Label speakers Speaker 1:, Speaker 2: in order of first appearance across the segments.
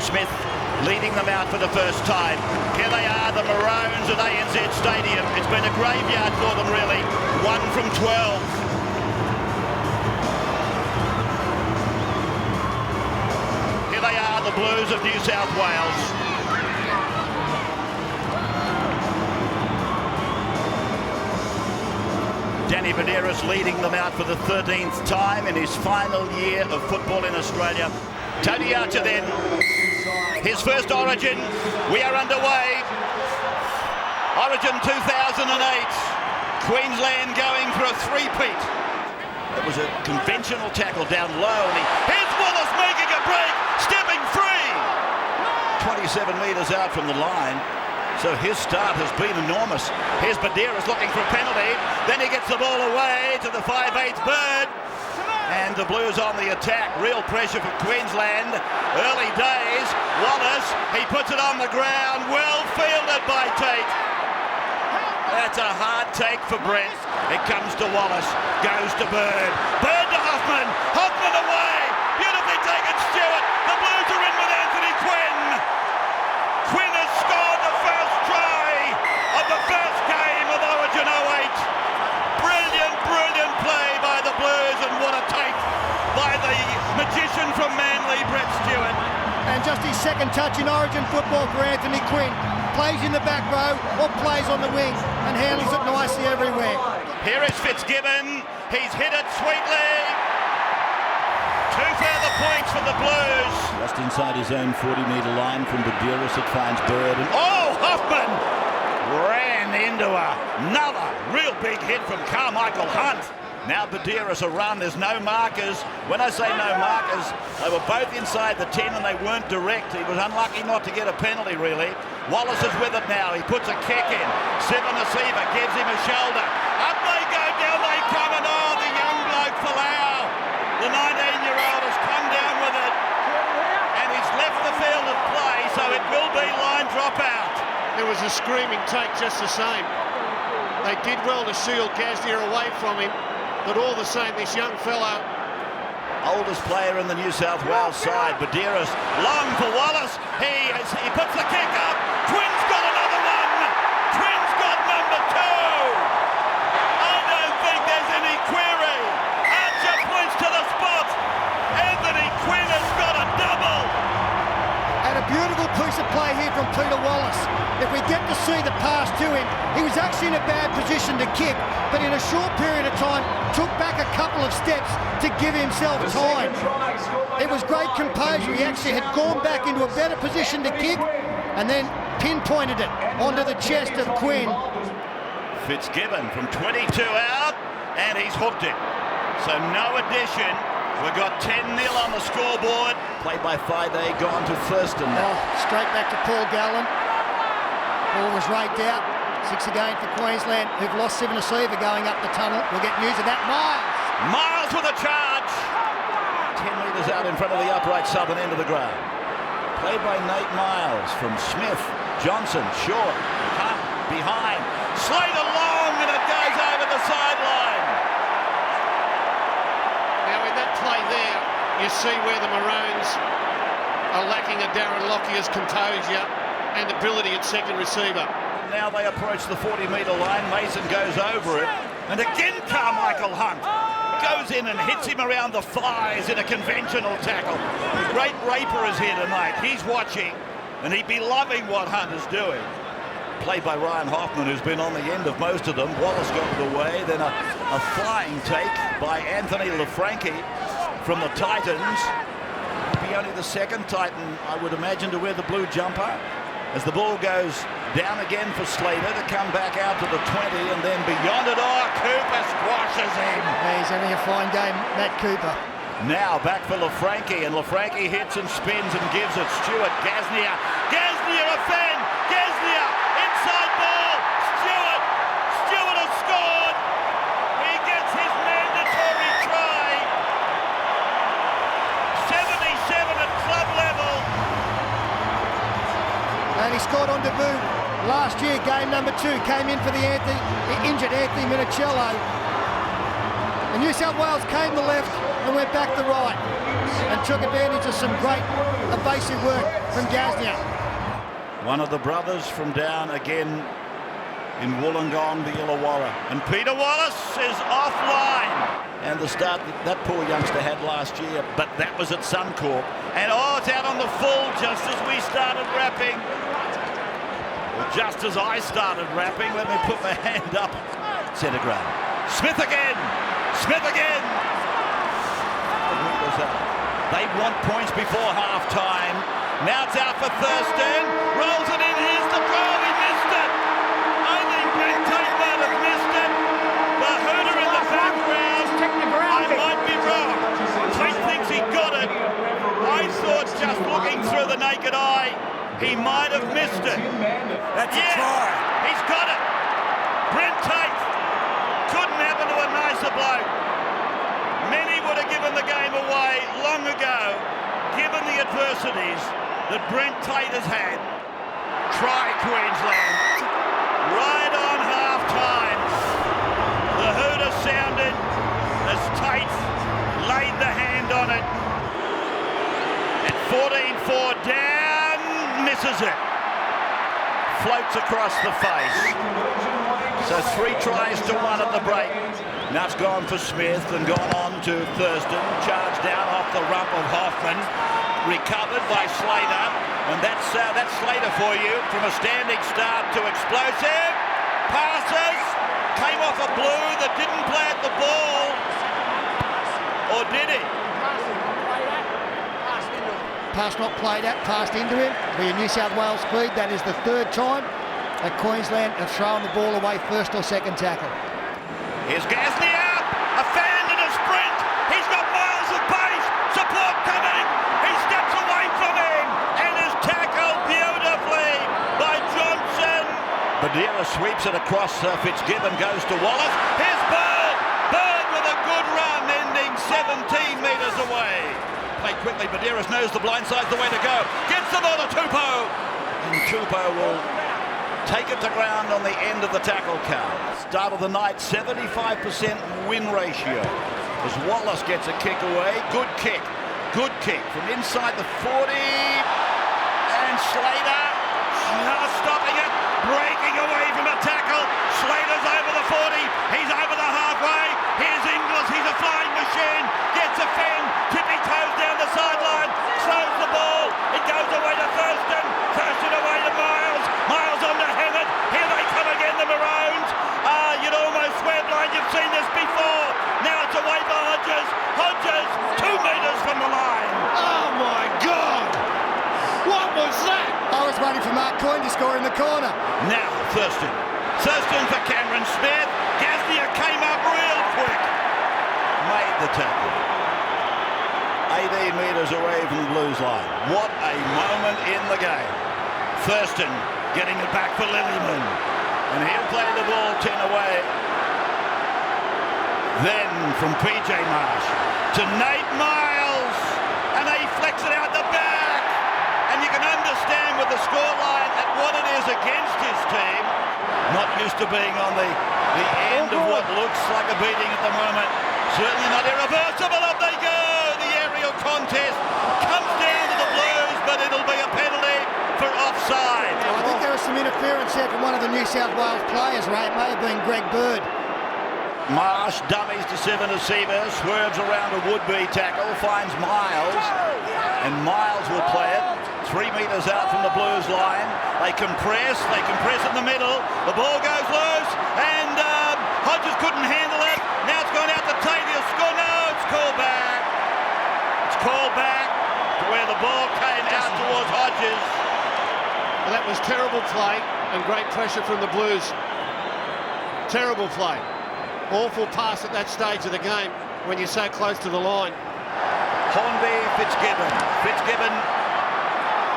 Speaker 1: Smith leading them out for the first time. Here they are, the Maroons at ANZ Stadium. It's been a graveyard for them, really. 1 from 12. Here they are, the Blues of New South Wales. Danny Badeiras leading them out for the 13th time in his final year of football in Australia. Tony Archer then, his first Origin. We are underway. Origin 2008. Queensland going for a three-peat. It was a conventional tackle down low, and here's Wallace making a break, stepping free. 27 metres out from the line. So his start has been enormous. Here's Badeiras looking for a penalty. Then he gets the ball away to the 5/8 bird. And the Blues on the attack. Real pressure for Queensland. Early days. Wallace, he puts it on the ground. Well fielded by Tate. That's a hard take for Brent. It comes to Wallace. Goes to Bird. Bird to Hoffman. Hoffman away. Beautifully taken, Stewart. The Blues are in with Anthony Quinn. Quinn has scored the first try of the first game of Origin 08. Brilliant, brilliant play by the Blues, and what a take by the magician from Manly, Brett Stewart.
Speaker 2: And just his second touch in Origin football for Anthony Quinn. Plays in the back row or plays on the wing and handles it nicely everywhere.
Speaker 1: Here is Fitzgibbon. He's hit it sweetly. 2 further points for the Blues.
Speaker 3: Just inside his own 40-metre line from Badeiras, it finds Bird. And
Speaker 1: Hoffman ran into another real big hit from Carmichael Hunt. Now Badeiras a run. There's no markers. When I say no markers, they were both inside the 10 and they weren't direct. He was unlucky not to get a penalty, really. Wallace is with it now. He puts a kick in. Sivanasiva gives him a shoulder. Up they go, down they come, and the young bloke Falau, the 19-year-old, has come down with it. And he's left the field of play, so it will be line dropout.
Speaker 4: It was a screaming take just the same. They did well to shield Gasnier away from him, but all the same, this young fellow...
Speaker 1: Oldest player in the New South Wales side, Badeiras, long for Wallace. He puts the kick up. Quinn's got another one. Quinn's got number 2. I don't think there's any query. Archer points to the spot. Anthony Quinn has got a double.
Speaker 2: And a beautiful piece of play here from Peter Wallace. If we get to see the pass to him, he was actually in a bad position to kick, but in a short period of time, took back a couple of steps to give himself time. It was great composure. He actually had gone back into a better position to kick and then pinpointed it onto the chest of Quinn.
Speaker 1: Fitzgibbon from 22 out, and he's hooked it. So no addition. We've got 10-0 on the scoreboard. Played by 5A, gone to Thurston.
Speaker 2: Straight back to Paul Gallen. Ball was raked out. 6 again for Queensland, who've lost Sivanasiva going up the tunnel. We'll get news of that.
Speaker 1: Miles with a charge. 10 metres out in front of the upright southern end of the ground. Played by Nate Miles from Smith. Johnson, short. Hunt, behind. Slater long, and it goes over the sideline.
Speaker 4: Now in that play there, you see where the Maroons are lacking a Darren Lockyer's composure and ability at second receiver.
Speaker 1: Now they approach the 40-metre line. Mason goes over it. And again Carmichael Hunt goes in and hits him around the thighs in a conventional tackle. The great Raper is here tonight. He's watching, and he'd be loving what Hunt is doing. Played by Ryan Hoffman, who's been on the end of most of them. Wallace got it away. Then a flying take by Anthony LaFranchi from the Titans. Be only the second Titan, I would imagine, to wear the blue jumper. As the ball goes down again for Slater to come back out to the 20 and then beyond it. Cooper squashes him.
Speaker 2: Yeah, he's having a fine game, Matt Cooper.
Speaker 1: Now back for LaFranchi, and LaFranchi hits and spins and gives it. Stewart, Gasnier. Gasnier a fan. Gasnier, inside ball. Stewart has scored. He gets his mandatory try. 77 at club level.
Speaker 2: And he scored on debut last year, game number 2. Came in for the injured Anthony Minicello. And New South Wales came to left and went back to right. and took advantage of some great evasive work from Gasnier.
Speaker 1: One of the brothers from down again in Wollongong, the Illawarra. And Peter Wallace is offline. And the start that poor youngster had last year, but that was at Suncorp. And it's out on the full just as we started rapping. Well, just as I started rapping, let me put my hand up. Centre ground. Smith again. Smith again. They want points before half-time. Now it's out for Thurston. Rolls it in. Here's the throw. He missed it. I think Brent Tate might have missed it. The hooter in the background. I might be wrong. Tate thinks he got it. I thought just looking through the naked eye, he might have missed it. That's a try. He's got it. Brent Tate. Couldn't happen to a nicer bloke. Many would have given the game away long ago, given the adversities that Brent Tate has had. Try Queensland. Right on half-time. The hooter sounded as Tate laid the hand on it. At 14-4 down, misses it. Floats across the face. So 3 tries to 1 at the break. Now it's gone for Smith and gone on to Thurston. Charged down off the rump of Hoffman. Recovered by Slater. And that's Slater for you. From a standing start to explosive. Passes. Came off a blue that didn't plant the ball. Or did he?
Speaker 2: Pass not played at, passed into him. Be a New South Wales speed. That is the 3rd time that Queensland have thrown the ball away, first or second tackle.
Speaker 1: Here's Gasnier, a fan and a sprint. He's got miles of pace. Support coming. He steps away from him and is tackled beautifully by Johnson. Badira sweeps it across. Fitzgibbon goes to Wallace. Here's Bird. Bird with a good run, ending 17 metres away. Play quickly. Badira knows the blind side's the way to go. Gets the ball to Tupou. And Tupou will take it to ground on the end of the tackle count. Start of the night, 75% win ratio. As Wallace gets a kick away. Good kick from inside the 40. And Slater just stopping it. Breaking away from a tackle. Slater's over the 40. He's over the halfway. Here's Inglis. He's a flying machine. Gets a fend. Tippy toes down the sideline. Throws the ball. It goes away to Thurston. Thurston away to Miles. Miles on to Hammett. Here they come again, the Maroons. You'd almost swear blind you've seen this before. Now it's away for Hodges. Hodges, 2 metres from the line.
Speaker 4: Oh my God! What was that?
Speaker 2: I was waiting for Mark Quinn to score in the corner.
Speaker 1: Now Thurston. Thurston for Cameron Smith. Gasnier came up real quick. Made the tackle. 18 metres away from the Blues line. What a moment in the game. Thurston getting it back for Lillyman. And he'll play the ball 10 away. Then from PJ Marsh to Nate Miles. And he flicks it out the back. And you can understand with the scoreline at what it is against his team. Not used to being on the end of what looks like a beating at the moment. Certainly not irreversible. Up they go. The aerial contest comes down to the Blues, but it'll be a penalty for offside.
Speaker 2: I think there was some interference there from one of the New South Wales players, Ray. It may have been Greg Bird.
Speaker 1: Marsh dummies to Seven Receiver, swerves around a would-be tackle, finds Miles, and Miles will play it 3 metres out from the Blues line. They compress in the middle, the ball goes loose, and Hodges couldn't handle it. Now it's gone out to Tate, he'll score. No, it's called back. It's called back to where the ball came out towards Hodges.
Speaker 4: Well, that was terrible play and great pressure from the Blues. Terrible play. Awful pass at that stage of the game when you're so close to the line.
Speaker 1: Hornby, Fitzgibbon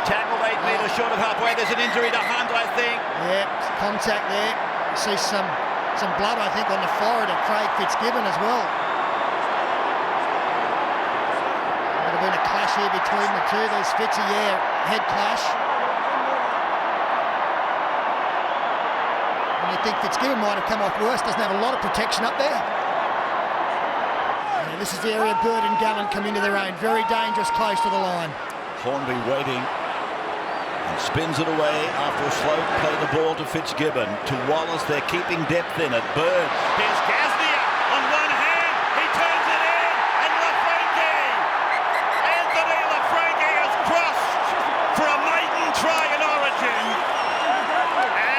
Speaker 1: tackled 8 metres short of halfway. There's an injury to Hunt, I think.
Speaker 2: Yeah, contact there. You see some blood, I think, on the forehead of Craig Fitzgibbon as well. Might have been a clash here between the two. There's Fitzy, head clash. And you think Fitzgibbon might have come off worse. Doesn't have a lot of protection up there. And this is the area Bird and Gallen come into their own. Very dangerous, close to the line.
Speaker 3: Hornby waiting and spins it away after a slow play the ball to Fitzgibbon. To Wallace, they're keeping depth in it. Bird.
Speaker 1: Here's Gasnier on one hand. He turns it in. And Anthony Lafranchi has crossed for a maiden try in Origin.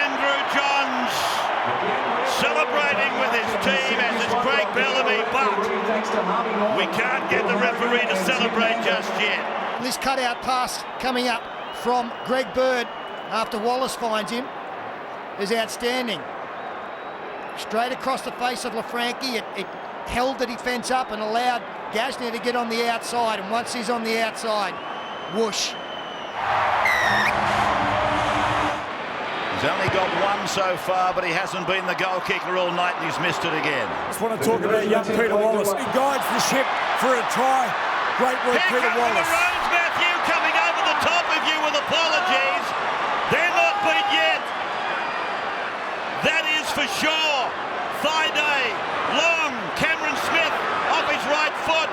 Speaker 1: Andrew Johns celebrating with his team as it's Craig Bellamy, but we can't get the referee to celebrate just yet.
Speaker 2: This cutout pass coming up from Greg Bird after Wallace finds him is outstanding. Straight across the face of Lafranchi, it held the defence up and allowed Gasnier to get on the outside, and once he's on the outside, whoosh.
Speaker 3: He's only got one so far, but he hasn't been the goal kicker all night, and he's missed it again.
Speaker 5: Just want to talk about young Peter Wallace. He guides the ship for a try. Great work,
Speaker 1: Here
Speaker 5: Peter
Speaker 1: come
Speaker 5: Wallace.
Speaker 1: the Maroons, Matthew, coming over the top of you with apologies. They're not beat yet. That is for sure. Thaiday, long, Cameron Smith off his right foot.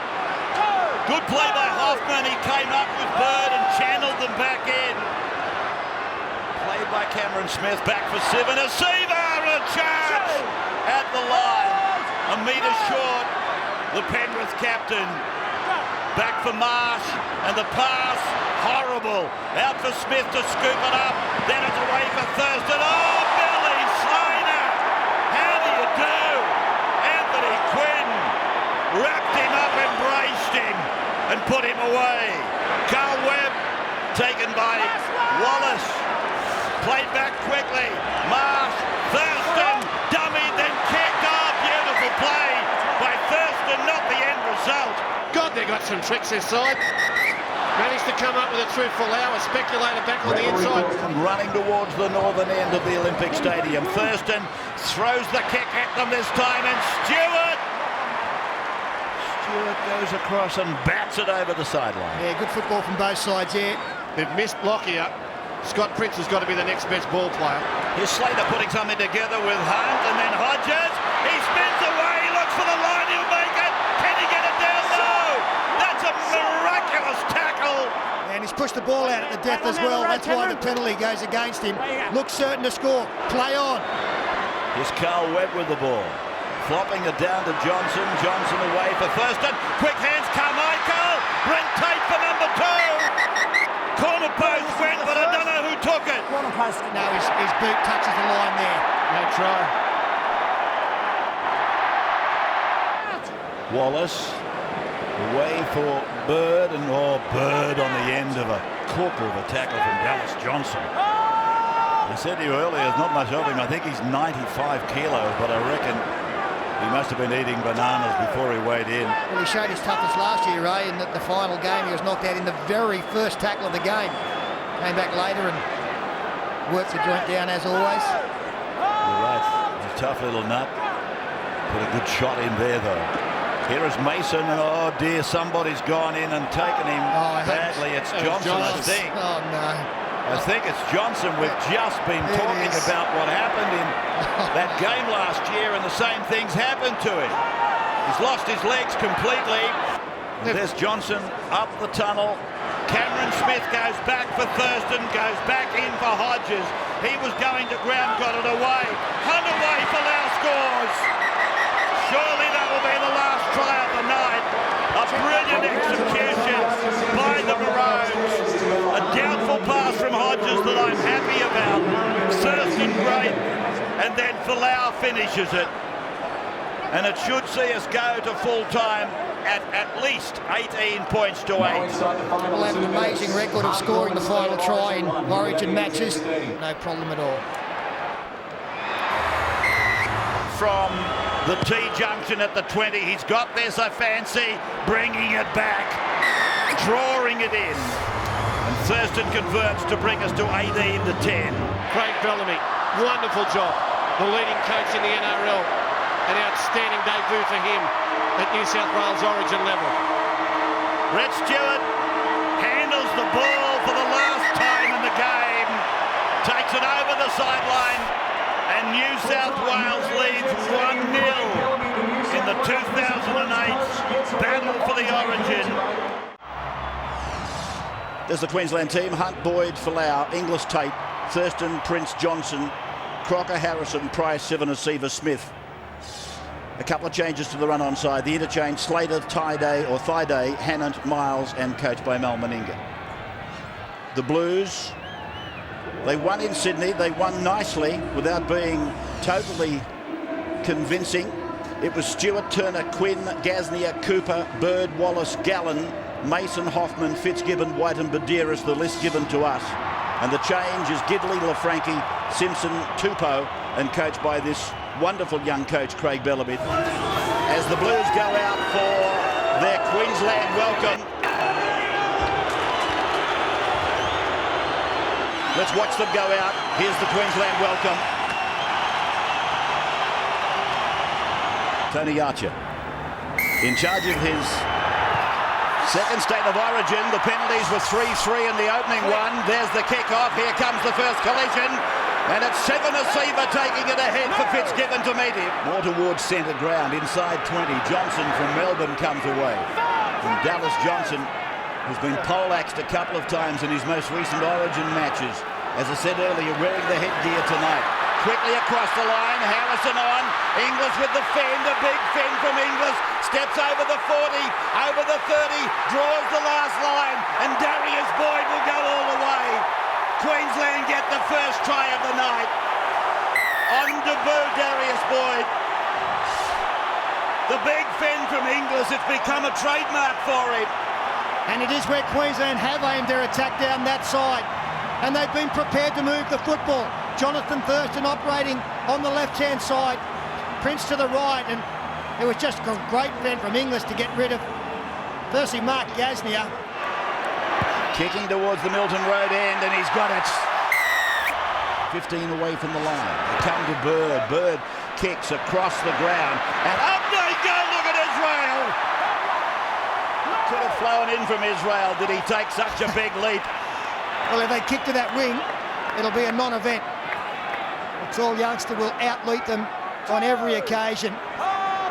Speaker 1: Good play by Hoffman. He came up with Bird and channeled them back in. Played by Cameron Smith, back for Sivan. A charge at the line. A metre short. The Penrith captain. Back for Marsh, and the pass, horrible. Out for Smith to scoop it up. Then it's away for Thurston. Oh, Billy Slater! How do you do? Anthony Quinn wrapped him up, embraced him, and put him away. Carl Webb taken by Wallace. Played back quickly. Marsh, Thurston, dummied, then kicked. Oh, beautiful play by Thurston, not the end result.
Speaker 4: God, they got some tricks this side. Managed to come up with a truthful hour. Speculator back on the inside.
Speaker 3: Running towards the northern end of the Olympic Stadium. Thurston throws the kick at them this time, and Stewart goes across and bats it over the sideline.
Speaker 2: Yeah, good football from both sides here.
Speaker 4: They've missed Lockyer. Scott Prince has got to be the next best ball player.
Speaker 1: Here's Slater putting something together with Hunt, and then Hodges. He spins away, looks for the line, he'll make it. Can he get it down? No! That's a miraculous tackle.
Speaker 2: And he's pushed the ball out at the depth as well. That's why the penalty goes against him. Looks certain to score. Play on.
Speaker 3: Here's Carl Webb with the ball. Flopping it down to Johnson. Johnson away for Thurston.
Speaker 1: Quick hands, Carmichael. Brent Tate for number 2. Corner post went, but I don't know who took it.
Speaker 2: No, his boot touches the line there.
Speaker 4: No try.
Speaker 3: Wallace away for Bird, and Bird on the end of a corker of a tackle from Dallas Johnson. I said to you earlier, there's not much of him. I think he's 95 kilos, but I reckon he must have been eating bananas before he weighed in.
Speaker 2: Well, he showed his toughness last year, Ray, in the final game. He was knocked out in the very first tackle of the game. Came back later and worked the joint down as always.
Speaker 3: You're right. He's a tough little nut. Put a good shot in there, though. Here is Mason, and oh dear, somebody's gone in and taken him badly. It's Johnson, I think.
Speaker 2: Oh, no.
Speaker 3: I think it's Johnson. We've just been talking about what happened in that game last year, and the same things happened to him. He's lost his legs completely. And there's Johnson up the tunnel. Cameron Smith goes back for Thurston, goes back in for Hodges. He was going to ground, got it away. Hunt away for Lau scores. Surely that will be the last try of the night. A brilliant execution by the Maroons. A doubtful pass from Hodges that I'm happy about. Thurston great, and then Folau finishes it. And it should see us go to full time at least 18 points to 8.
Speaker 2: We'll have an amazing record of scoring the final try in Origin matches. No problem at all.
Speaker 1: From the T-junction at the 20, he's got this, I fancy, bringing it back, drawing it in. And Thurston converts to bring us to 18 to 10.
Speaker 4: Craig Bellamy, wonderful job. The leading coach in the NRL. An outstanding debut for him at New South Wales Origin level.
Speaker 1: Brett Stewart handles the ball for the last time in the game, takes it over the sideline, and New South Wales leads 1-0 in in the 2008 battle for the Origin. There's the Queensland team: Hunt, Boyd, Folau, Inglis, Tate, Thurston, Prince, Johnson, Crocker, Harrison, Price, Sivanasiva, Smith. A couple of changes to the run-on side. The interchange: Slater, Thaiday, Hannant, Miles, and coached by Mal Meninga. The Blues, they won in Sydney. They won nicely without being totally convincing. It was Stewart, Turner, Quinn, Gasnier, Cooper, Bird, Wallace, Gallen, Mason, Hoffman, Fitzgibbon, White and Badiris, the list given to us. And the change is Gidley, LaFranchi, Simpson, Tupou, and coached by this wonderful young coach, Craig Bellamy. As the Blues go out for their Queensland welcome. Let's watch them go out. Here's the Queensland welcome. Tony Archer in charge of his second state of origin. The penalties were 3-3 in the opening one. There's the kick-off. Here comes the first collision. And it's Sivanasiva taking it ahead for Fitzgibbon to meet him. More towards centre ground, inside 20. Johnson from Melbourne comes away. From Dallas Johnson, who's been poleaxed a couple of times in his most recent origin matches. As I said earlier, wearing the headgear tonight. Quickly across the line, Harrison on. Inglis with the fend, a big fend from Inglis. Steps over the 40, over the 30, draws the last line, and Darius Boyd will go all the way. Queensland get the first try of the night. On debut, Darius Boyd. The big fend from Inglis, it's become a trademark for him.
Speaker 2: And it is where Queensland have aimed their attack down that side. And they've been prepared to move the football. Jonathan Thurston operating on the left-hand side. Prince to the right, and it was just a great fend from Inglis to get rid of, firstly, Mark Gasnier.
Speaker 1: Kicking towards the Milton Road end, and he's got it. 15 away from the line. They come to Bird. Bird kicks across the ground, and up they go. Look at Israel. Could have flown in from Israel. Did he take such a big leap?
Speaker 2: Well, if they kick to that wing, it'll be a non-event. The tall youngster will outleap them on every occasion.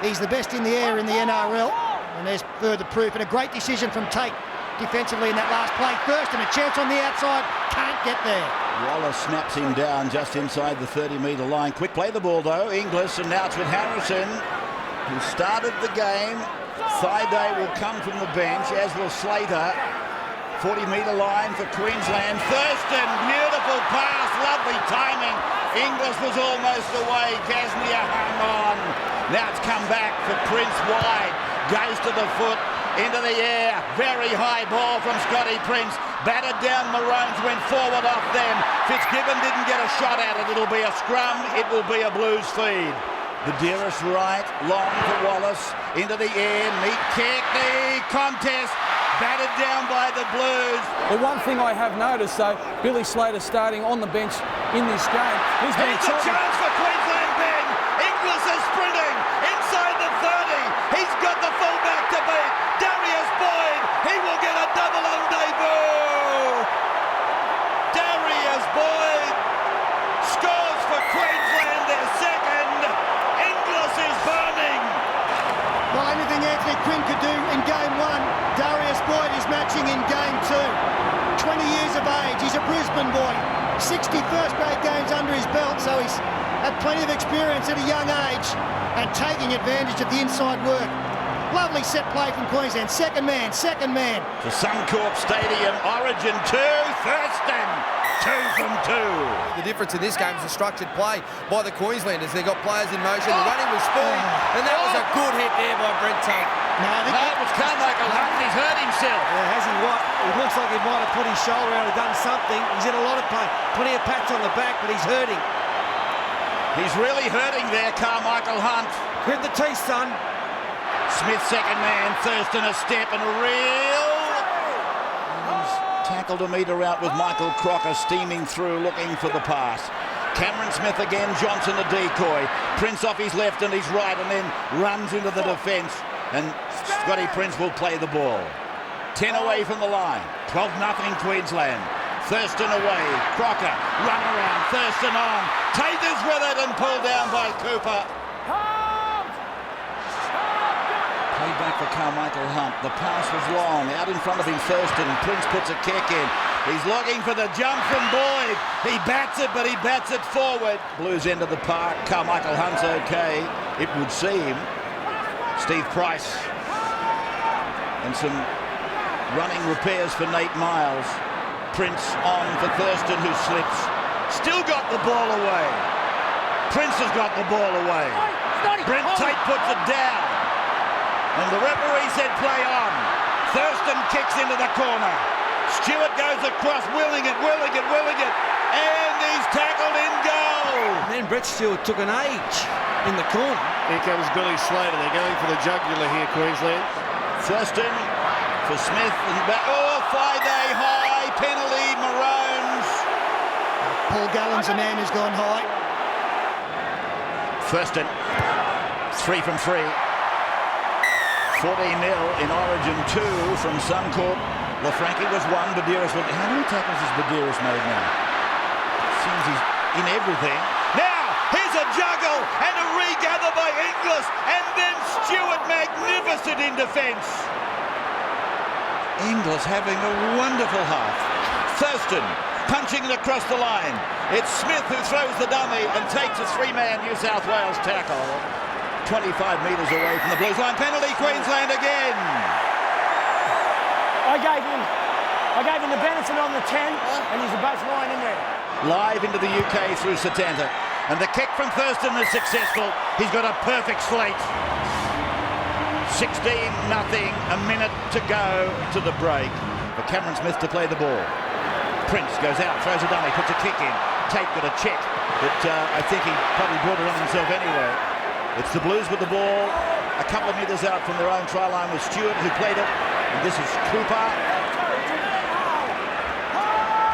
Speaker 2: He's the best in the air in the NRL, and there's further proof. And a great decision from Tate defensively in that last play. First, and a chance on the outside, can't get there.
Speaker 1: Wallace snaps him down just inside the 30-metre line. Quick play the ball though, Inglis, and now it's with Harrison, who started the game. Thaiday will come from the bench, as will Slater. 40-metre line for Queensland. Thurston, beautiful pass, lovely timing. Inglis was almost away. Gasnier hung on. Now it's come back for Prince wide. Goes to the foot, into the air. Very high ball from Scotty Prince. Battered down, Maroons went forward off them. Fitzgibbon didn't get a shot at it. It'll be a scrum. It will be a Blues feed. Badiris right, long for Wallace. Into the air, neat kick. The contest. Battered down by the Blues.
Speaker 5: The one thing I have noticed, though, Billy Slater starting on the bench in this game.
Speaker 1: Here's a chance for Queensland Ben. Inglis is sprinting inside the 30. He's got the fullback to beat. Darius Boyd. He will get a double on debut. Darius Boyd scores for Queensland, their second. Inglis is burning.
Speaker 2: Well, anything Anthony Quinn could do in game one, Darius Boyd is matching in game two. 20 years of age, he's a Brisbane boy. 60 first-grade games under his belt, so he's had plenty of experience at a young age and taking advantage of the inside work. Lovely set play from Queensland. Second man.
Speaker 1: To Suncorp Stadium, Origin 2, Thurston, 2 from 2.
Speaker 6: The difference in this game is the structured play by the Queenslanders. They've got players in motion, the running was spoon, and that was a good hit there by Brent Tate.
Speaker 1: No, it was Carmichael Hunt. He's hurt himself.
Speaker 7: Yeah, has he what? It looks like he might have put his shoulder out and done something. He's in a lot of pain. Plenty of pats on the back, but he's hurting.
Speaker 1: He's really hurting there, Carmichael Hunt.
Speaker 7: Grit the teeth, son.
Speaker 1: Smith second man, Thurston a step and a reel. He's tackled a metre out with Michael Crocker steaming through looking for the pass. Cameron Smith again, Johnson a decoy. Prince off his left and his right and then runs into the defence. And Scotty Prince will play the ball. 10 away from the line. 12-0 Queensland. Thurston away. Crocker, run around. Thurston on. Tate is with it and pulled down by Cooper. back for Carmichael Hunt. The pass was long. Out in front of him, Thurston. Prince puts a kick in. He's looking for the jump from Boyd. He bats it, but he bats it forward. Blues end of the park. Carmichael Hunt's okay, it would seem. Steve Price. And some running repairs for Nate Miles. Prince on for Thurston, who slips. Still got the ball away. Prince has got the ball away. Brent Tate puts it down. And the referee said play on. Thurston kicks into the corner. Stewart goes across, willing it. And he's tackled in goal.
Speaker 7: And then Brett Stewart took an age in the corner.
Speaker 4: Here comes Billy Slater. They're going for the jugular here, Queensland.
Speaker 1: Thurston for Smith. And back. Oh, Friday high. Penalty, Maroons.
Speaker 2: Paul Gallen's the man who's gone high.
Speaker 1: Thurston, 3 from 3. 14-0 in Origin 2 from Suncorp. LaFranchi was 1. Badiris was... How many tackles has Badiris made now? Seems he's in everything. Now, here's a juggle and a regather by Inglis. And then Stewart magnificent in defence. Inglis having a wonderful half. Thurston punching it across the line. It's Smith who throws the dummy and takes a 3-man New South Wales tackle. 25 metres away from the Blues line. Penalty, Queensland again.
Speaker 5: I gave him the benefit on the 10, and he's both lying in there.
Speaker 1: Live into the UK through Satanta. And the kick from Thurston is successful. He's got a perfect slate. 16-0, a minute to go to the break. For Cameron Smith to play the ball. Prince goes out, throws a dummy, puts a kick in. Tate got a check, but I think he probably brought it on himself anyway. It's the Blues with the ball, a couple of metres out from their own try line with Stewart, who played it. And this is Cooper.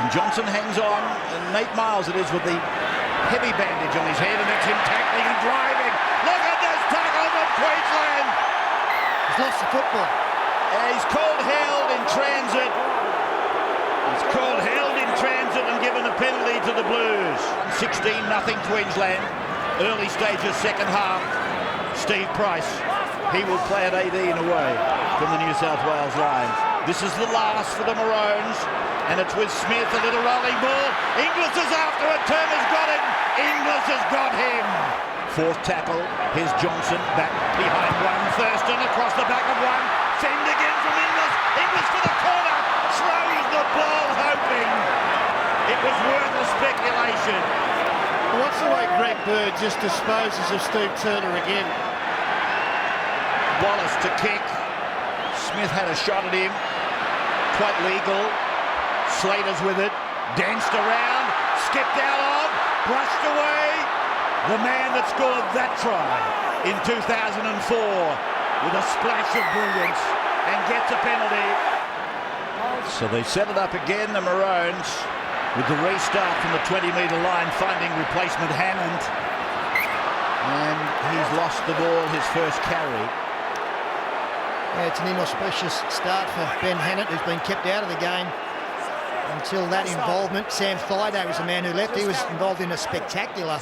Speaker 1: And Johnson hangs on, and Nate Miles it is with the heavy bandage on his head, and it's him tackling and driving. Look at this tackle from Queensland.
Speaker 2: He's lost the football.
Speaker 1: He's called held in transit. He's called held in transit and given a penalty to the Blues. 16-0 Queensland. Early stages, second half. Steve Price, he will play at 18 away from the New South Wales line. This is the last for the Maroons, and it's with Smith, a little rolling ball. Inglis is after it, Turner's got it. Inglis has got him. Fourth tackle, here's Johnson, back behind one. Thurston across the back of one. Send again from Inglis. Inglis for the corner, throws the ball hoping it was worth a speculation.
Speaker 4: What's the way Greg Bird just disposes of Steve Turner again?
Speaker 1: Wallace to kick. Smith had a shot at him. Quite legal. Slater's with it. Danced around. Skipped out of. Brushed away. The man that scored that try in 2004 with a splash of brilliance and gets a penalty. So they set it up again, the Maroons, with the restart from the 20-metre line, finding replacement Hammond. And he's lost the ball, his first carry.
Speaker 2: Yeah, it's an inauspicious start for Ben Hannett, who's been kept out of the game until that involvement. Sam Thaiday was the man who left. He was involved in a spectacular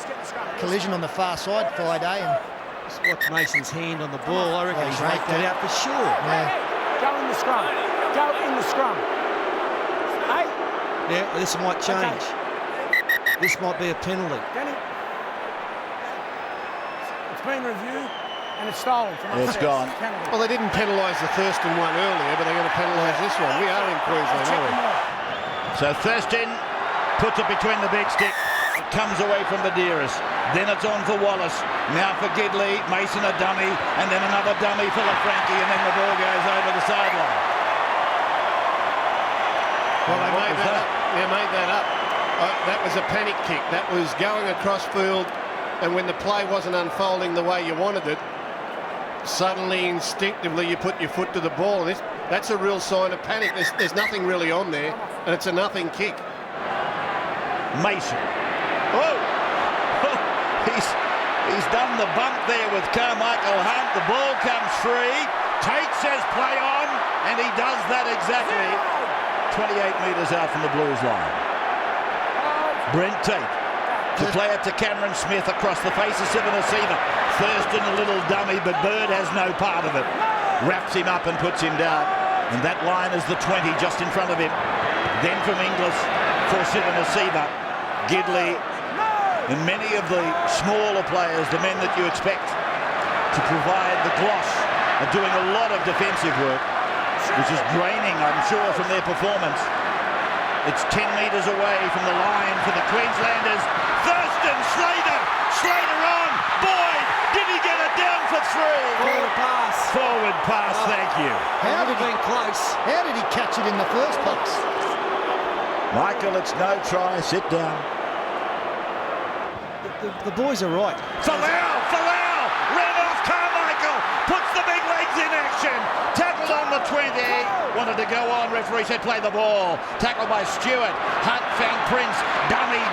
Speaker 2: collision on the far side Friday. And
Speaker 7: Just watch Mason's hand on the ball. I reckon he's raked it out for sure.
Speaker 2: yeah,
Speaker 5: Go in the scrum. Go in the scrum. Hey,
Speaker 7: Yeah, this might change. This might be a penalty.
Speaker 5: Danny. It's been reviewed and it's stolen from us.
Speaker 1: It's gone.
Speaker 5: Penalty.
Speaker 4: Well, they didn't penalise the Thurston one earlier, but they're going to penalise this one. We are in Queensland, aren't we?
Speaker 1: So Thurston puts it between the big stick. It comes away from Badiris. Then it's on for Wallace. Now for Gidley. Mason a dummy. And then another dummy for LaFranchi. And then the ball goes over the sideline.
Speaker 4: Well, they
Speaker 1: What
Speaker 4: made
Speaker 1: was
Speaker 4: that
Speaker 1: that?
Speaker 4: up. They made that up. That was a panic kick. That was going across field, and when the play wasn't unfolding the way you wanted it, suddenly, instinctively, you put your foot to the ball. That's a real sign of panic. There's nothing really on there, and it's a nothing kick.
Speaker 1: Mason. Oh! He's done the bump there with Carmichael Hunt. The ball comes free. Tate says play on, and he does that exactly. 28 metres out from the Blues line. Brent Tate to play it to Cameron Smith across the face of Sivanasiva. Thurston a little dummy, but Bird has no part of it. wraps him up and puts him down. And that line is the 20 just in front of him. Then from Inglis for Sivanasiva, Gidley, and many of the smaller players, the men that you expect to provide the gloss, are doing a lot of defensive work, which is draining, I'm sure, from their performance. It's 10 metres away from the line for the Queenslanders. Thurston, Slater, Slater on, Boyd, did he get it down for three?
Speaker 7: Forward pass.
Speaker 1: Forward pass, thank you.
Speaker 7: How did he been close?
Speaker 2: How did he catch it in the first place?
Speaker 1: Michael, it's no try, sit down.
Speaker 7: The boys are right.
Speaker 1: Falau, ran off Carmichael, puts the big legs in action, tackled on the 20, wanted to go on, referee said play the ball, tackled by Stewart, Hunt found Prince, dummy,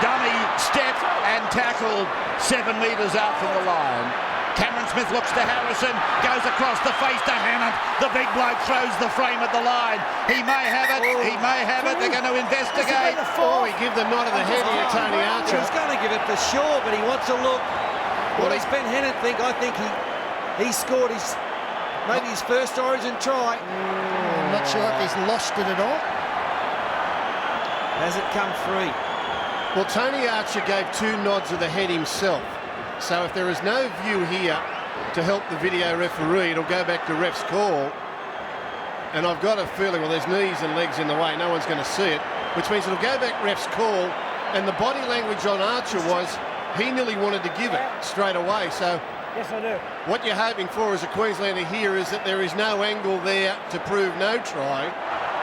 Speaker 1: step and tackled 7 metres out from the line. Cameron Smith looks to Harrison, goes across the face to Hammond, the big bloke throws the frame at the line, he may have it, they're going to investigate.
Speaker 4: Oh, he give the nod of the head here, Tony Archer.
Speaker 7: He's going to give it for sure, but he wants to look. What does Ben Hennett think? I think he scored maybe his first Origin try.
Speaker 2: I'm not sure if he's lost it at all.
Speaker 7: Has it come free?
Speaker 4: Well, Tony Archer gave 2 nods of the head himself. So if there is no view here to help the video referee, it'll go back to ref's call. And I've got a feeling, well, there's knees and legs in the way, no one's going to see it, which means it'll go back ref's call. And the body language on Archer was he nearly wanted to give it straight away. So
Speaker 5: Yes, I do.
Speaker 4: what you're hoping for as a Queenslander here is that there is no angle there to prove no try.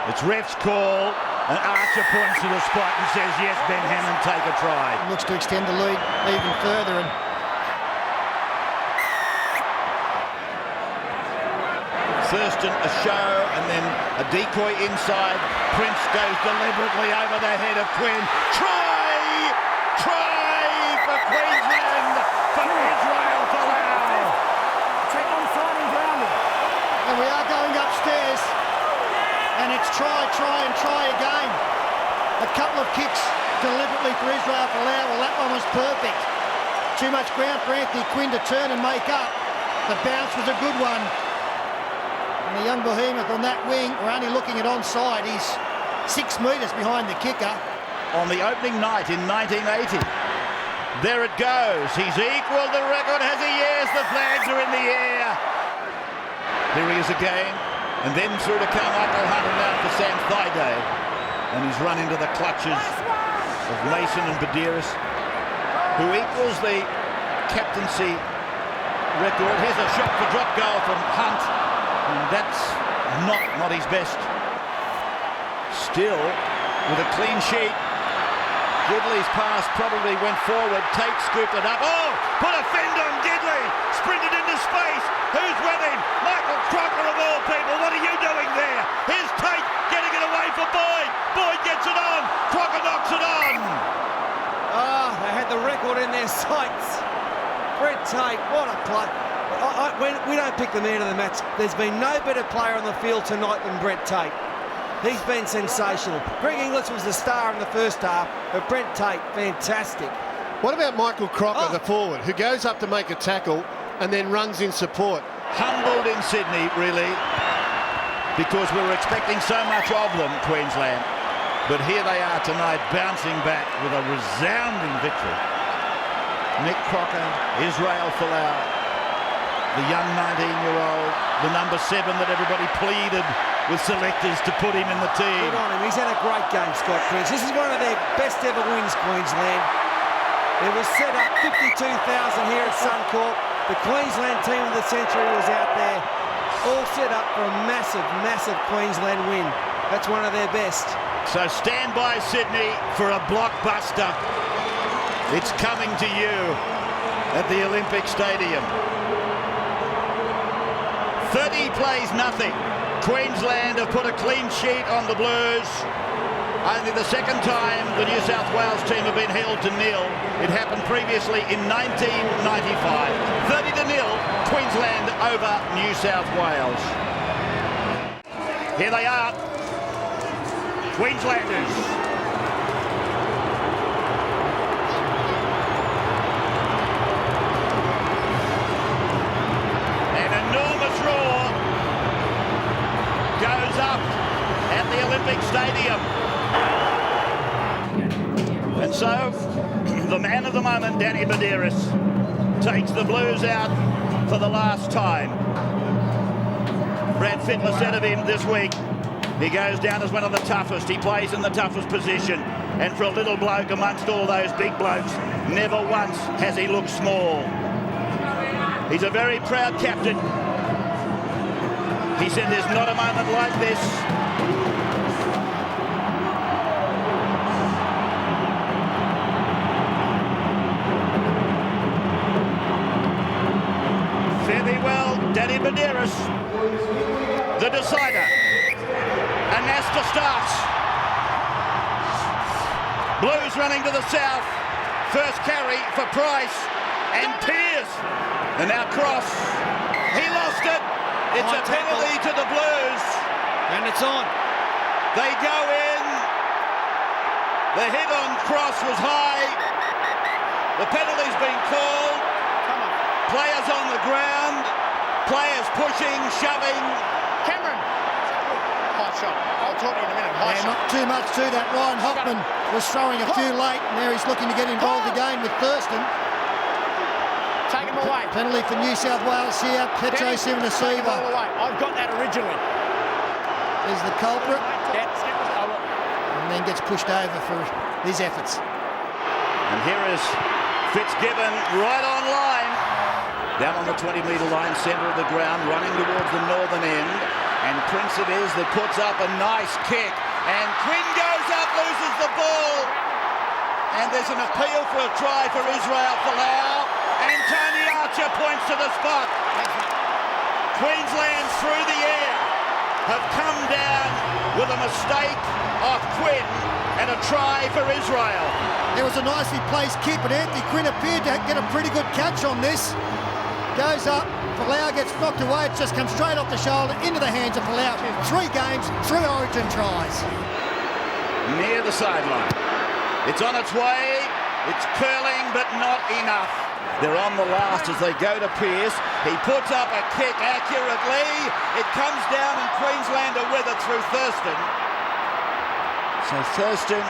Speaker 1: It's ref's call, and Archer points to the spot and says, yes, Ben Hammond, take a try.
Speaker 2: Looks to extend the lead even further. And
Speaker 1: Thurston a show, and then a decoy inside. Prince goes deliberately over the head of Quinn. Try for Queensland, for Israel Folau.
Speaker 5: Take on side and grounded.
Speaker 2: And we are going upstairs. And it's try again. A couple of kicks deliberately for Israel Folau. Well, that one was perfect. Too much ground for Anthony Quinn to turn and make up. The bounce was a good one. And the young behemoth on that wing, we're only looking at onside. He's 6 metres behind the kicker.
Speaker 1: On the opening night in 1980. There it goes. He's equalled the record, has he? Yes, the flags are in the air. Here he is again. And then through to Carmichael Hunt and now for Sam Thaiday. And he's run into the clutches of Mason and Badiris, who equals the captaincy record. Here's a shot for drop goal from Hunt. And that's not his best. Still, with a clean sheet, Gidley's pass probably went forward. Tate scooped it up. Oh, put a fend on Gidley. Sprinted into space. Who's with him? Michael Crocker of all people. What are you doing there? Here's Tate getting it away for Boyd. Boyd gets it on. Crocker knocks it on.
Speaker 7: They had the record in their sights. Brett Tate, what a play. We don't pick the man of the match. There's been no better player on the field tonight than Brett Tate. He's been sensational. Greg Inglis was the star in the first half, but Brett Tate, fantastic.
Speaker 4: What about Michael Crocker, the forward, who goes up to make a tackle and then runs in support?
Speaker 1: Humbled in Sydney, really, because we were expecting so much of them, Queensland. But here they are tonight, bouncing back with a resounding victory. Nick Crocker, Israel Folau, the young 19-year-old, the number 7 that everybody pleaded with selectors to put him in the team.
Speaker 7: Good on him. He's had a great game, Scott Prince. This is one of their best ever wins, Queensland. It was set up 52,000 here at Suncorp. The Queensland team of the century was out there, all set up for a massive, massive Queensland win. That's one of their best.
Speaker 1: So stand by, Sydney, for a blockbuster. It's coming to you at the Olympic Stadium. 30 plays nothing. Queensland have put a clean sheet on the Blues. Only the second time the New South Wales team have been held to nil. It happened previously in 1995. 30-0, Queensland over New South Wales. Here they are, Queenslanders. An enormous roar And so, the man of the moment, Danny Medeiros, takes the Blues out for the last time. Brad Fittler said of him this week, he goes down as one of the toughest. He plays in the toughest position. And for a little bloke amongst all those big blokes, never once has he looked small. He's a very proud captain. He said there's not a moment like this. Fare thee well, Danny Medeiros, the decider. And Nasta starts. Blues running to the south. First carry for Price and Pearce. And now cross. He lost it. It's a penalty to the Blues.
Speaker 7: And it's on.
Speaker 1: They go in. The hit on Cross was high. The penalty's been called. Players on the ground. Players pushing, shoving.
Speaker 8: Cameron. High shot. I'll talk to you in a minute. High shot.
Speaker 2: Not too much to that. Ryan Hoffman was throwing a few late, and now he's looking to get involved again with Thurston.
Speaker 8: Take him away.
Speaker 2: Penalty for New South Wales here. Petro Sivanasiva.
Speaker 8: I've got that originally.
Speaker 2: Is the culprit.
Speaker 8: That's
Speaker 2: And then gets pushed over for his efforts.
Speaker 1: And here is Fitzgibbon right on line. Down on the 20-metre line, centre of the ground, running towards the northern end. And Prince it is that puts up a nice kick. And Quinn goes up, loses the ball. And there's an appeal for a try for Israel Folau. And Tony Archer points to the spot. Queensland through the air have come down with a mistake off Quinn and a try for Israel.
Speaker 2: It was a nicely placed kick, but Anthony Quinn appeared to get a pretty good catch on this. Goes up, Folau gets knocked away, it just comes straight off the shoulder into the hands of Folau. 3 games, 3 Origin tries.
Speaker 1: Near the sideline. It's on its way, it's curling but not enough. They're on the last as they go to Pearce. He puts up a kick accurately. It comes down and Queensland are with it through Thurston. So Thurston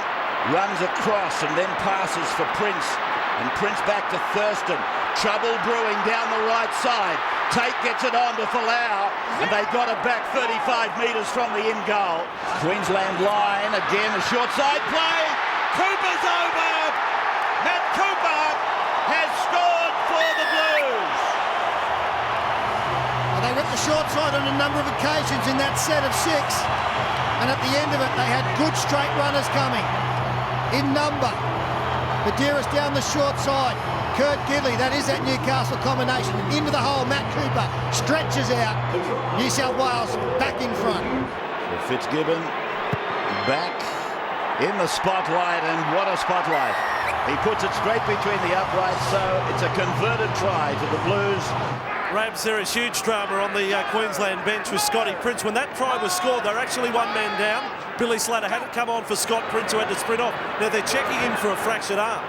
Speaker 1: runs across and then passes for Prince. And Prince back to Thurston. Trouble brewing down the right side. Tate gets it on to Folau, and they got it back 35 metres from the in goal. Queensland line, again a short side play. Cooper's over. Matt Cooper has scored for the Blues.
Speaker 2: Well, they went the short side on a number of occasions in that set of 6. And at the end of it, they had good straight runners coming. In number. Medeiros down the short side. Kurt Gidley, that is that Newcastle combination. Into the hole, Matt Cooper stretches out. New South Wales back in front.
Speaker 1: So Fitzgibbon back in the spotlight, and what a spotlight. He puts it straight between the uprights, so it's a converted try to the Blues.
Speaker 9: Rabs, there is huge drama on the Queensland bench with Scotty Prince. When that try was scored, they're actually 1 man down. Billy Slater hadn't come on for Scott Prince, who had to sprint off. Now they're checking him for a fractured arm.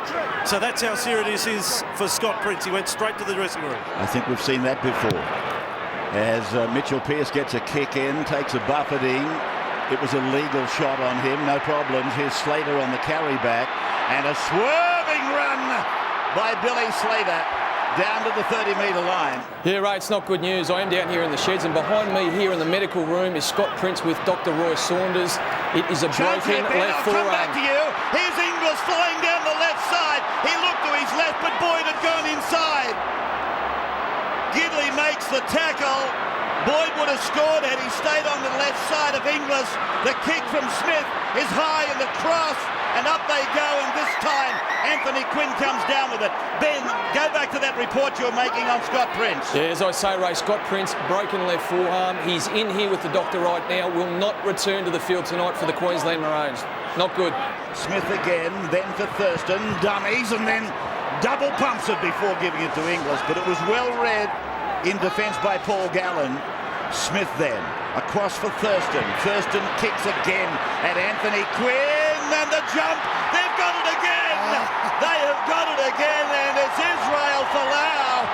Speaker 9: So that's how serious it is for Scott Prince. He went straight to the dressing room.
Speaker 1: I think we've seen that before. As Mitchell Pearce gets a kick in, takes a buffeting. It was a legal shot on him, no problems. Here's Slater on the carry back. And a swerving run by Billy Slater down to the 30-metre line.
Speaker 10: Yeah, Ray, it's not good news. I am down here in the sheds, and behind me here in the medical room is Scott Prince with Dr. Roy Saunders. It is a broken left forearm.
Speaker 1: Come back to you. Here's Inglis flying down the left side. He looked to his left, but Boyd had gone inside. Gidley makes the tackle. Boyd would have scored had he stayed on the left side of Inglis. The kick from Smith is high in the cross, and up they go, and this time Anthony Quinn comes down with it. Ben, go back to that report you're making on Scott Prince.
Speaker 10: Yeah, as I say, Ray, Scott Prince, broken left forearm. He's in here with the doctor right now. Will not return to the field tonight for the Queensland Maroons. Not good.
Speaker 1: Smith again, then for Thurston, dummies, and then double pumps it before giving it to Inglis, but it was well read in defence by Paul Gallen. Smith then, across for Thurston. Thurston kicks again at Anthony Quinn, and the jump, they've got it again! They have got it again, and it's Israel Folau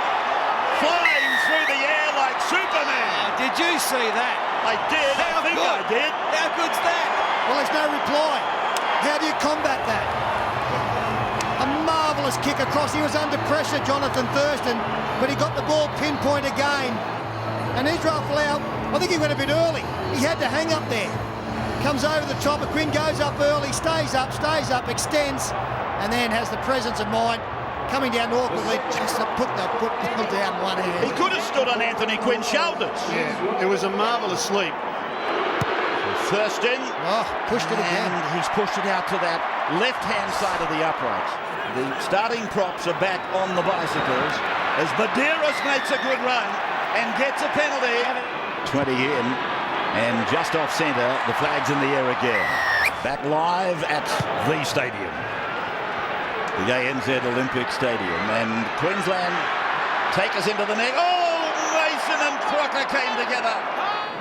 Speaker 1: flying through the air like Superman.
Speaker 7: Did you see that?
Speaker 1: I did, I did.
Speaker 7: How good's that?
Speaker 2: Well, there's no reply. How do you combat that? Wallace kick across. He was under pressure, Jonathan Thurston, but he got the ball pinpoint again. And Israel Folau, I think he went a bit early. He had to hang up there. Comes over the top, and Quinn goes up early, stays up, extends, and then has the presence of mind coming down awkwardly, just to put the football down one hand.
Speaker 1: He could have stood on Anthony Quinn's shoulders.
Speaker 4: Yeah, it was a marvellous leap.
Speaker 1: Thurston.
Speaker 2: Oh, pushed it again.
Speaker 1: And he's pushed it out to that left-hand side of the uprights. The starting props are back on the bicycles as Medeiros makes a good run and gets a penalty. 20 in and just off centre, the flag's in the air again. Back live at the stadium, the ANZ Olympic Stadium, and Queensland take us into the neck. Oh, Mason and Crocker came together.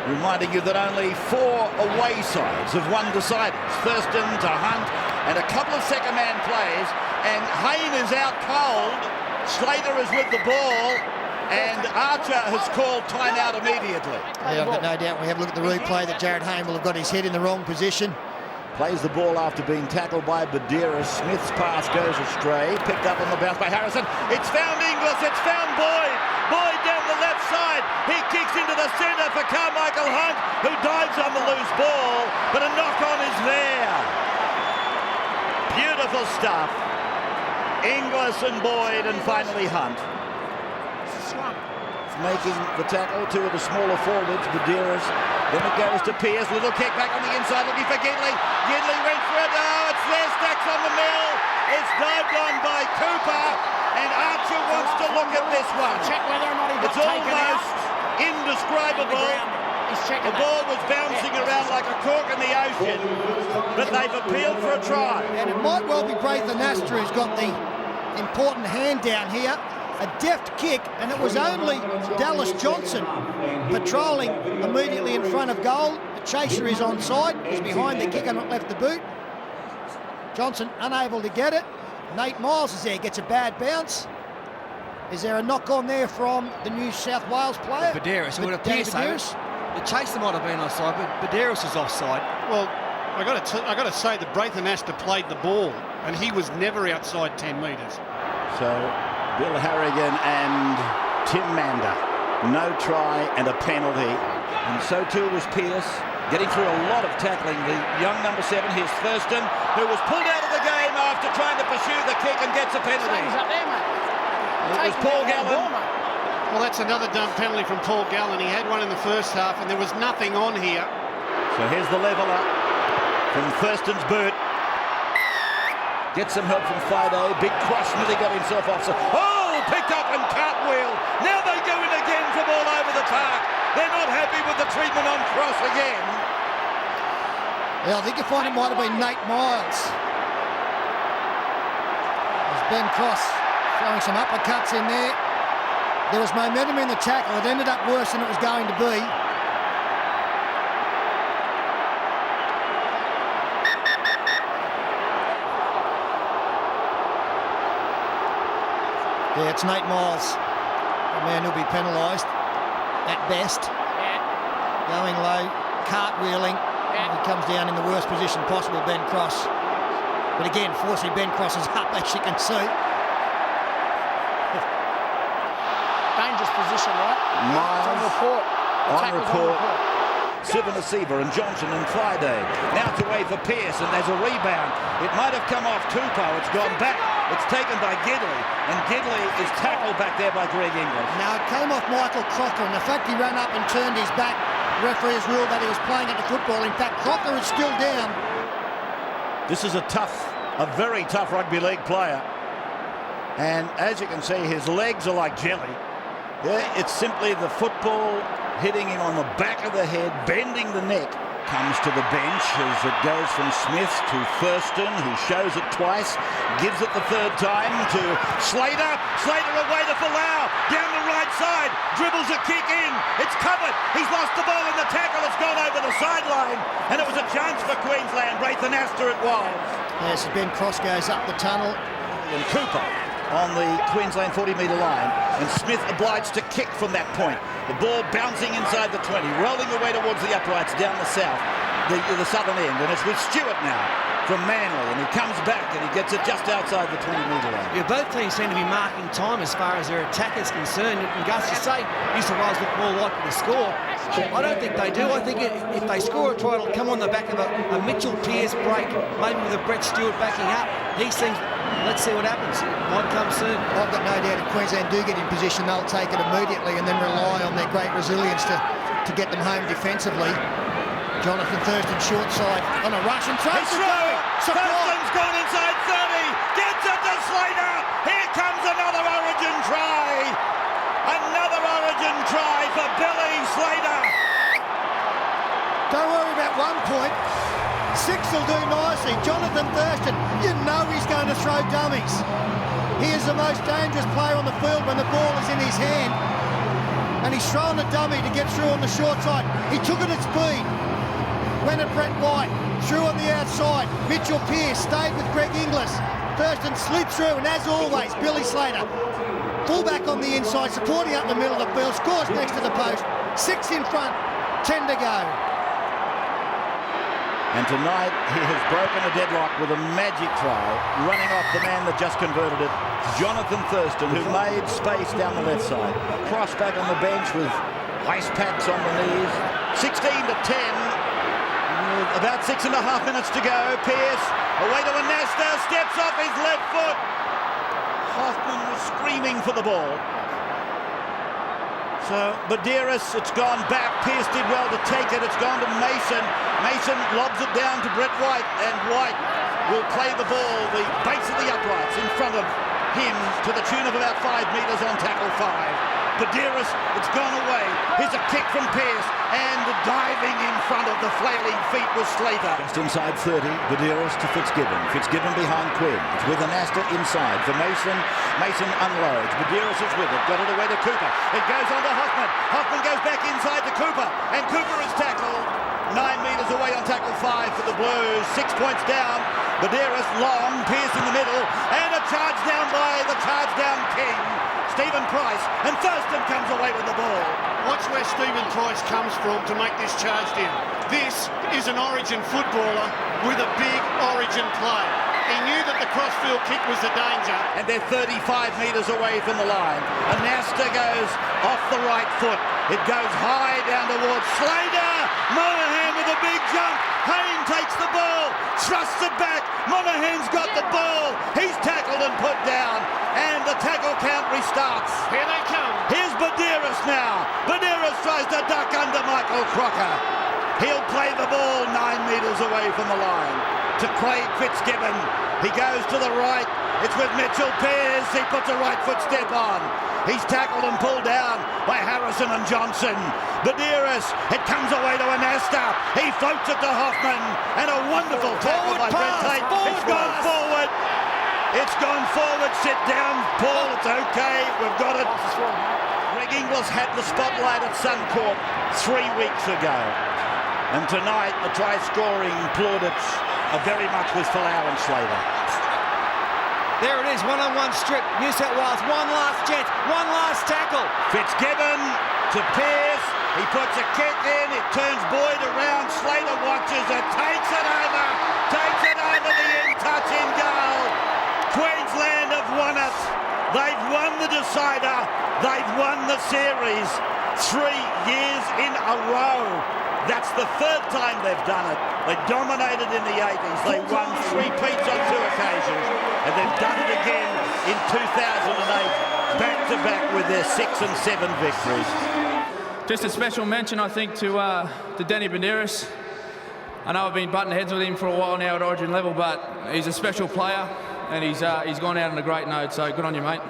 Speaker 1: Reminding you that only 4 away sides have won deciders. Thurston to Hunt and a couple of second-man plays, and Hayne is out cold. Slater is with the ball, and Archer has called timeout immediately.
Speaker 2: Yeah, I've got no doubt we have a look at the replay that Jared Hayne will have got his head in the wrong position.
Speaker 1: Plays the ball after being tackled by Medeiros. Smith's pass goes astray. Picked up on the bounce by Harrison. It's found Inglis. It's found Boyd. Boyd down the left side. He kicks into the centre for Carmichael Hunt, who dives on the loose ball, but a knock-on is there. Beautiful stuff. Inglis and Boyd, and finally Hunt. Making the tackle, 2 of the smaller forwards, Medeiros. Then it goes to Pearce. Little kick back on the inside, looking for Gidley. Gidley went for it. Oh, it's there. Stacks on the mill. It's dived on by Cooper, and Archer wants to look at this one.
Speaker 8: Check whether or not he got
Speaker 1: It's
Speaker 8: taken
Speaker 1: almost
Speaker 8: out.
Speaker 1: indescribable.
Speaker 8: He's checking
Speaker 1: The ball was bouncing around like a cork in the ocean, but they've appealed for a try.
Speaker 2: And it might well be Braithen Astor who's got the important hand down here. A deft kick, and it was only Dallas Johnson patrolling immediately in front of goal. The chaser is onside. He's behind the kick and left the boot. Johnson unable to get it. Nate Miles is there, gets a bad bounce. Is there a knock on there from the New South Wales player?
Speaker 7: Medeiros, it would appear so. The chaser might have been offside, but Medeiros is offside.
Speaker 4: Well, I got to say that Braithen Astor played the ball, and he was never outside 10 metres.
Speaker 1: So Bill Harrigan and Tim Mander, no try and a penalty, and so too was Pearce, getting through a lot of tackling. The young number 7, here's Thurston, who was pulled out of the game after trying to pursue the kick and gets a penalty.
Speaker 8: Up there, mate.
Speaker 1: It was Paul Gallen.
Speaker 4: Well, that's another dumb penalty from Paul Gallen. He had one in the first half, and there was nothing on here.
Speaker 1: So here's the leveller from Thurston's boot. Gets some help from Fido. Big cross, nearly got himself off. So, oh, picked up and cartwheel. Now they go in again from all over the park. They're not happy with the treatment on cross again.
Speaker 2: Yeah, I think you find it might have been Nate Miles. There's Ben Cross throwing some uppercuts in there. There was momentum in the tackle. It ended up worse than it was going to be. Yeah, it's Nate Miles, the man who'll be penalised at best. Going low, cartwheeling. He comes down in the worst position possible, Ben Cross. But again, fortunately, Ben Cross is up, as you can see.
Speaker 8: Dangerous position, right?
Speaker 1: Miles
Speaker 8: on report.
Speaker 1: on report. Sivanasiva and Johnson and Friday. Now to away for Pearce, and there's a rebound. It might have come off Tupou. It's gone back. It's taken by Gidley, and Gidley is tackled back there by Greg Inglis.
Speaker 2: Now it came off Michael Crocker, and the fact he ran up and turned his back, the referee has ruled that he was playing at the football. In fact, Crocker is still down.
Speaker 1: This is a very tough rugby league player. And as you can see, his legs are like jelly. Yeah, it's simply the football hitting him on the back of the head, bending the neck. Comes to the bench as it goes from Smith to Thurston, who shows it twice, gives it the third time to Slater. Slater away to Folau, down the right side, dribbles a kick in. It's covered. He's lost the ball in the tackle. It's gone over the sideline, and it was a chance for Queensland. Braithen Astor it was.
Speaker 2: Yes, Ben Cross goes up the tunnel.
Speaker 1: And Cooper on the Queensland 40-metre line, and Smith obliged to kick from that point. The ball bouncing inside the 20, rolling away towards the uprights down the south, the southern end, and it's with Stewart now. from Manly, and he comes back and he gets it just outside the 20-metre line.
Speaker 7: Yeah, both teams seem to be marking time as far as their attack is concerned. And Gus, you say New South Wales look more likely to score. I don't think they do. I think if they score a try, it'll come on the back of a Mitchell Pearce break, maybe with a Brett Stewart backing up. He seems, let's see what happens. Might come soon.
Speaker 2: I've got no doubt if Queensland do get in position, they'll take it immediately and then rely on their great resilience to get them home defensively. Jonathan Thurston short side on a rush and throws it through.
Speaker 1: Thurston's gone inside 30, gets it to Slater. Here comes another Origin try. Another Origin try for Billy Slater.
Speaker 2: Don't worry about 1 point. 6 will do nicely. Jonathan Thurston, you know he's going to throw dummies. He is the most dangerous player on the field when the ball is in his hand. And he's thrown a dummy to get through on the short side. He took it at speed. Went at Brett White, through on the outside. Mitchell Pearce stayed with Greg Inglis. Thurston slid through, and as always, Billy Slater, fullback on the inside, supporting up the middle of the field, scores next to the post. 6 in front, 10 to go.
Speaker 1: And tonight he has broken a deadlock with a magic try, running off the man that just converted it, Jonathan Thurston, who made space down the left side. Cross back on the bench with ice packs on the knees. 16 to 10. About 6.5 minutes to go. Pearce away to Anasta, steps off his left foot. Hoffman was screaming for the ball. So Badeiras, it's gone back. Pearce did well to take it. It's gone to Mason. Mason lobs it down to Brett White, and White will play the ball, the base of the uprights in front of him to the tune of about 5 metres on tackle 5. Badeiras, it's gone away. Here's a kick from Pearce, and diving in front of the flailing feet was Slater. Just inside 30, Badeiras to Fitzgibbon. Fitzgibbon behind Quinn. It's with Anasta inside for Mason. Mason unloads. Badeiras is with it. Got it away to Cooper. It goes on to Hoffman. Hoffman goes back inside to Cooper, and Cooper is tackled 9 metres away on tackle 5 for the Blues. 6 points down. Badeiras long, Pearce in the middle, and a charge down by the charge down king, Stephen Price, and Thurston comes away with the ball.
Speaker 4: Watch where Stephen Price comes from to make this charge down. This is an Origin footballer with a big Origin play. He knew that the crossfield kick was the danger.
Speaker 1: And they're 35 metres away from the line. Anasta goes off the right foot. It goes high down towards Slater. Monahan with a big jump. Hayne takes the ball, thrusts it back. Monahan's got the ball. He's tackled and put down. And the tackle count restarts.
Speaker 4: Here they come.
Speaker 1: Here's Badeiras now. Badeiras tries to duck under Michael Crocker. He'll play the ball 9 metres away from the line to Craig Fitzgibbon. He goes to the right. It's with Mitchell Pearce. He puts a right foot step on. He's tackled and pulled down by Harrison and Johnson. Badeiras, it comes away to Anasta. He floats it to Hoffman. And a wonderful tackle by Brett Tate. It's gone forward. It's gone forward. Sit down, Paul. It's okay. We've got it. Greg Inglis had the spotlight at Suncorp 3 weeks ago. And tonight, the try-scoring plaudits are very much with Folau and Slater.
Speaker 7: There it is, one-on-one strip. New South Wales, one last chance, one last tackle.
Speaker 1: Fitzgibbon to Pearce. He puts a kick in. It turns Boyd around. Slater watches it. Takes it over. Takes it over the in-touch in goal. Queensland have won it. They've won the decider. They've won the series 3 years in a row. That's the 3rd time they've done it. They dominated in the 80s. They won 3 peats on 2 occasions. And they've done it again in 2008, back-to-back with their 6 and 7 victories.
Speaker 11: Just a special mention, I think, to Danny Badeiras. I know I've been butting heads with him for a while now at Origin level, but he's a special player, and he's gone out on a great note, so good on you, mate.